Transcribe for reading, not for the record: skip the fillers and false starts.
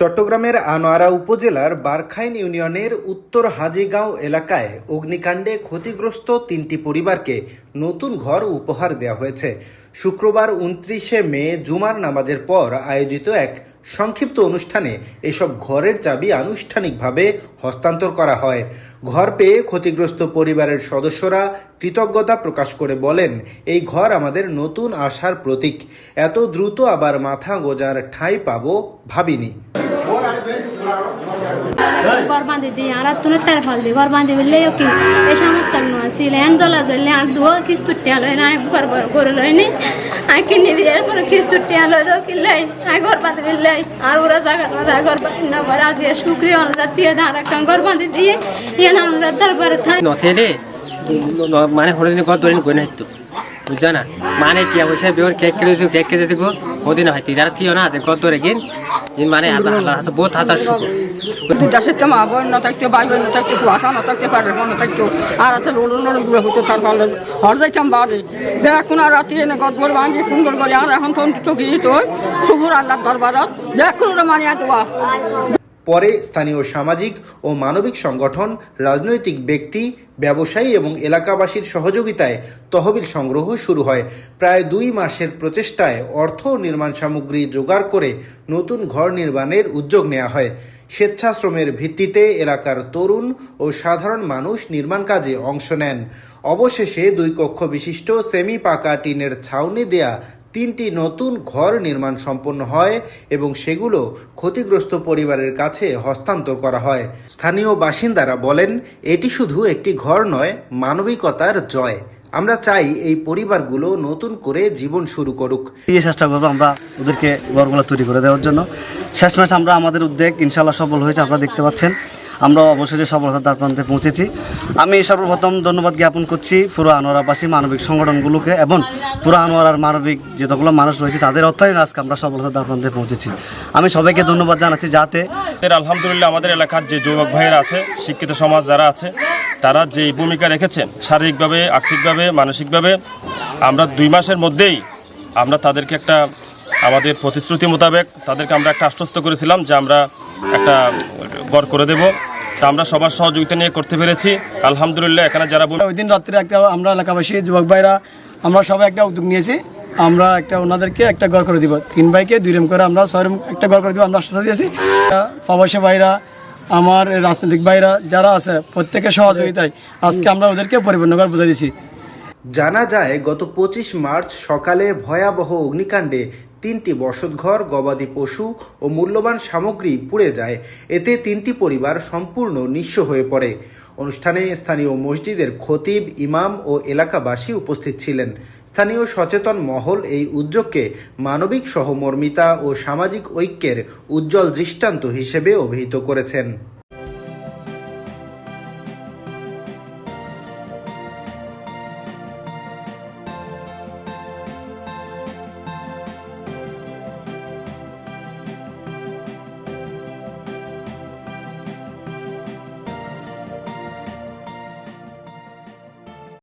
চট্টগ্রামের আনোয়ারা উপজেলার বারখাইন ইউনিয়নের উত্তর হাজীগাঁও এলাকায় অগ্নিকাণ্ডে ক্ষতিগ্রস্ত ৩টি পরিবারকে নতুন ঘর উপহার দেওয়া হয়েছে। শুক্রবার ২৯শে মে জুমার নামাজের পর আয়োজিত এক সংক্ষিপ্ত অনুষ্ঠানে এসব ঘরের চাবি আনুষ্ঠানিকভাবে হস্তান্তর করা হয়। ঘর পেয়ে ক্ষতিগ্রস্ত পরিবারের সদস্যরা কৃতজ্ঞতা প্রকাশ করে বলেন, এই ঘর আমাদের নতুন আশার প্রতীক। এত দ্রুত আবার মাথা গোজার ঠাঁই পাবো ভাবিনি। ঘর বাঁধি দিই আর তুলে তেল ফল দিই ঘর বাঁধি বললে কি এই সমস্ত ছিল এন জ্বলা জ্বললে আর দুও কিস্তু টেল হয় না ঘর করে লয়নি আই কিনে দিয়ে এরপরে কিস্তু টেল হয় তো কিনলাই আই ঘর বাঁধি বললাই আর ওরা জায়গা ঘর বাঁধি না ঘর আজ শুক্রিয়া আমরা দিয়ে ধার একটা ঘর বাঁধি দিয়ে ইয়ে না আমরা তারপরে থাই নথেলে মানে হলে ঘর ধরে কই না তো বুঝছো না মানে টিয়া পয়সা বিওর কেক কেটে দিব ওদিন হয় তারা থিও না আছে ঘর ধরে কিন মানে আল্লাহ বহুত হাজার শুকর দেশের মা বোন না থাকতে ভাই বোন না থাকতে কুয়াশা না থাকতে পারে না থাকতো আর আছে লোন গুলো হতো তার ফলে হর যাইতাম বাড়ি দেখুন আর রাত্রি এনে গদগর ভাঙি সুন্দর করে আর এখন তো গিয়ে তো শুভর আল্লাহ দরবারত দেখুন মানিয়া দোয়া। পরে স্থানীয় সামাজিক ও মানবিক সংগঠন, রাজনৈতিক ব্যক্তি, ব্যবসায়ী এবং এলাকাবাসীর সহযোগিতায় তহবিল সংগ্রহ শুরু হয়। প্রায় 2 মাসের প্রচেষ্টায় অর্থ ও নির্মাণ সামগ্রী জোগাড় করে নতুন ঘর নির্মাণের উদ্যোগ নেওয়া হয়। স্বেচ্ছাশ্রমের ভিত্তিতে এলাকার তরুণ ও সাধারণ মানুষ নির্মাণ কাজে অংশ নেন। অবশেষে 2 কক্ষ বিশিষ্ট সেমি পাকা টিনের ছাউনি দেয়া 3টি নতুন ঘর নির্মাণ সম্পন্ন হয় এবং সেগুলো ক্ষতিগ্রস্ত পরিবারের কাছে হস্তান্তর করা হয়। স্থানীয় বাসিন্দারা বলেন, এটি শুধু একটি ঘর নয়, মানবিকতার জয়। আমরা চাই এই পরিবারগুলো নতুন করে জীবন শুরু করুক। চেষ্টা করবো আমরা ওদেরকে ঘরগুলো তৈরি করে দেওয়ার জন্য। শেষমেশ আমরা আমাদের উদ্যোগ ইনশাআল্লাহ সফল হয়েছে, আপনারা দেখতে পাচ্ছেন। আমরা অবশেষে সফলতার দ্বার প্রান্তে পৌঁছেছি। আমি সর্বপ্রথম ধন্যবাদ জ্ঞাপন করছি পুরো আনোয়ারাবাসী মানবিক সংগঠনগুলোকে এবং পুরো আনোয়ারার মানবিক যতগুলো মানুষ রয়েছে তাদের অর্থায়নে আজকে আমরা সফলতার দ্বার প্রান্তে পৌঁছেছি। আমি সবাইকে ধন্যবাদ জানাচ্ছি। যাতে আলহামদুলিল্লাহ আমাদের এলাকার যে যুবক ভাইয়েরা আছে, শিক্ষিত সমাজ যারা আছে, তারা যে ভূমিকা রেখেছেন শারীরিকভাবে, আর্থিকভাবে, মানসিকভাবে, আমরা 2 মাসের মধ্যেই আমরা তাদেরকে একটা আমাদের প্রতিশ্রুতি মোতাবেক তাদেরকে আমরা একটা আশ্বস্ত করেছিলাম যে আমরা একটা ঘর করে দেব। তা আমরা সবার সহযোগিতা নিয়ে করতে পেরেছি আলহামদুলিল্লাহ। এখানে যারা ওই দিন রাত্রে একটা আমরা এলাকাবাসী যুবক ভাইরা আমরা সবাই একটা উদ্যোগ নিয়েছি, আমরা একটা ওনাদেরকে একটা ঘর করে দিব। 3 ভাইকে 2 রুম করে আমরা 6 রুম একটা ঘর করে দিব, আমরা আশ্বাস দিয়েছি। প্রবাসী ভাইরা, আমার রাজনৈতিক ভাইরা যারা আছে প্রত্যেকের সহযোগিতায় আজকে আমরা ওদেরকে পরিপূর্ণ ঘর বুঝাই দিয়েছি। জানা যায়, গত 25 মার্চ সকালে ভয়াবহ অগ্নিকাণ্ডে 3টি বসতঘর, গবাদি পশু ও মূল্যবান সামগ্রী পুড়ে যায়। এতে 3টি পরিবার সম্পূর্ণ নিঃস্ব হয়ে পড়ে। অনুষ্ঠানে স্থানীয় মসজিদের খতিব, ইমাম ও এলাকাবাসী উপস্থিত ছিলেন। স্থানীয় সচেতন মহল এই উদ্যোগকে মানবিক সহমর্মিতা ও সামাজিক ঐক্যের উজ্জ্বল দৃষ্টান্ত হিসেবে অভিহিত করেছেন।